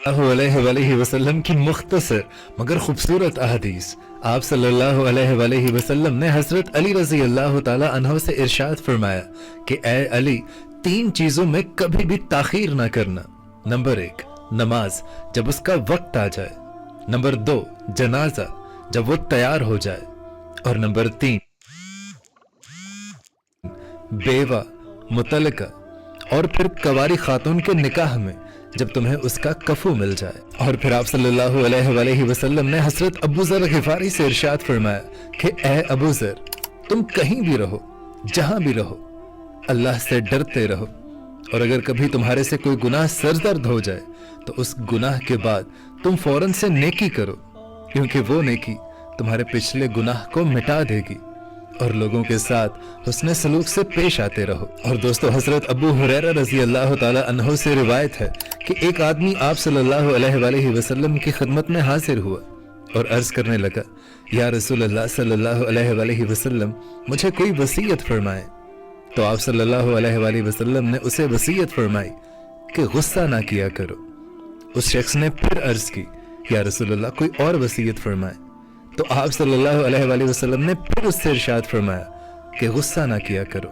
अलैहि वसल्लम की मुख्तसर मगर खूबसूरत अहदीस। आप सल्लल्लाहु अलैहि वसल्लम ने हजरत अली रजी अल्लाह ताला अन्हो से इरशाद फरमाया कि ए अली, 3 चीजों में कभी भी ताखीर ना करना। नंबर 1, नमाज जब उसका वक्त आ जाए। नंबर 2, जनाजा जब वो तैयार हो जाए। और नंबर 3, बेवा, मुतलका और फिर कवारी खातून के निकाह में जब तुम्हें उसका कफू मिल जाए। और फिर आप सल्लल्लाहु अलैहि वसल्लम ने हजरत अबू जर गिफारी से इरशाद फरमाया कि ए अबू जर, तुम कहीं भी रहो, जहां भी रहो, अल्लाह से डरते रहो। और अगर कभी तुम्हारे से कोई गुनाह सरदर्द हो जाए तो उस गुनाह के बाद तुम फौरन से नेकी करो, क्योंकि वो नेकी तुम्हारे पिछले गुनाह को मिटा देगी। और लोगों के साथ हुस्न सलूक से पेश आते रहो। और दोस्तों, हजरत अबू हुरैरा रजी अल्लाह ताला अन्हो से रिवायत है कि एक आदमी आप सल्लल्लाहु अलैहि वसल्लम की खिदमत में हाजिर हुआ और अर्ज करने लगा, या रसूल अल्लाह सल्लल्लाहु अलैहि वसल्लम, मुझे कोई वसीयत फरमाए। तो आप सल्लल्लाहु अलैहि वसल्लम ने उसे वसीयत फरमाई कि गुस्सा ना किया करो। उस शख्स ने फिर अर्ज की, या रसूल अल्लाह, कोई और वसीयत फरमाए। तो आप सल्लल्लाहु अलैहि वसल्लम ने फिर उससे इरशाद फरमाया कि गुस्सा ना किया करो।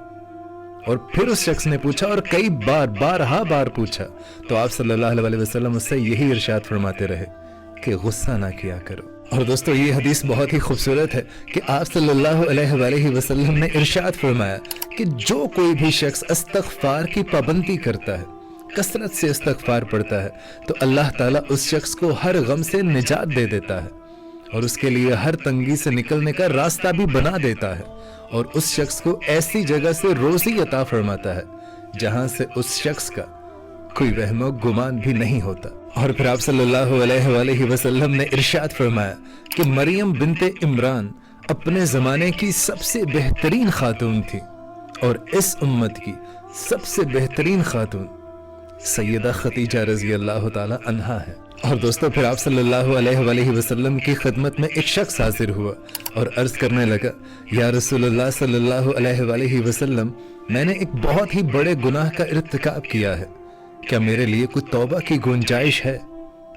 और फिर उस शख्स ने पूछा और कई बार पूछा, तो आप सल्लल्लाहु अलैहि वसल्लम उससे यही इरशाद फरमाते रहे कि गुस्सा ना किया करो। और दोस्तों, ये हदीस बहुत ही खूबसूरत है कि आप सल्लल्लाहु अलैहि वसल्लम ने इरशाद फरमाया कि जो कोई भी शख्स इस्तग़फ़ार की पाबंदी करता है, कसरत से इस्तग़फ़ार पढ़ता है, तो अल्लाह ताला उस शख्स को हर गम से निजात दे देता है और उसके लिए हर तंगी से निकलने का रास्ता भी बना देता है। और उस शख्स को ऐसी जगह से रोजी अता फरमाता है जहां से उस शख्स का कोई वहमो गुमान भी नहीं होता। और फिर आप सल्लल्लाहु अलैहि वसल्लम ने इरशाद फरमाया कि मरियम बिनते इमरान अपने जमाने की सबसे बेहतरीन खातून थी और इस उम्मत की सबसे बेहतरीन खातून सैयदा खतीजा रजी अल्लाह ताला अन्हा है। और दोस्तों, फिर आप सल्लल्लाहु अलैहि वसल्लम की खिदमत में एक शख्स हाजिर हुआ और अर्ज करने लगा, या रसूलुल्लाह सल्लल्लाहु अलैहि वसल्लम, मैंने एक बहुत ही बड़े गुनाह का इर्तिकाब किया है, क्या मेरे लिए कुछ तौबा की गुंजाइश है?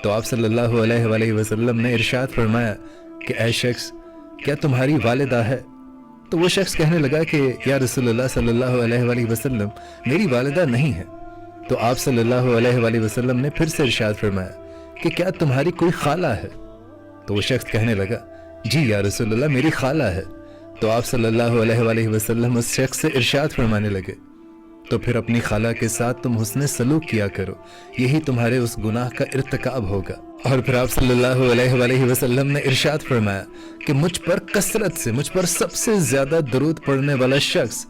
तो आप सल्लल्लाहु अलैहि वसल्लम ने इरशाद फरमाया कि ऐ शख्स, क्या तुम्हारी वालिदा है? तो वो शख्स कहने लगा कि या रसूलुल्लाह सल्लल्लाहु अलैहि वसल्लम, मेरी वालिदा नहीं है। तो आप सल्लल्लाहु अलैहि वसल्लम ने फिर से इरशाद फरमाया कि क्या तुम्हारी कोई खाला है? तो वो शख्स कहने लगा, जी या रसूलुल्लाह, मेरी खाला है। तो आप सल्लल्लाहु अलैहि वसल्लम उस शख्स से इरशाद फरमाने लगे, तो फिर अपनी खाला के साथ तुम हुस्न सलूक किया करो, यही तुम्हारे उस गुनाह का इर्तिकाब होगा। और फिर आप सल्लल्लाहु अलैहि वसल्लम ने इरशाद फरमाया कि मुझ पर कसरत से, मुझ पर सबसे ज्यादा दरूद पढ़ने वाला शख्स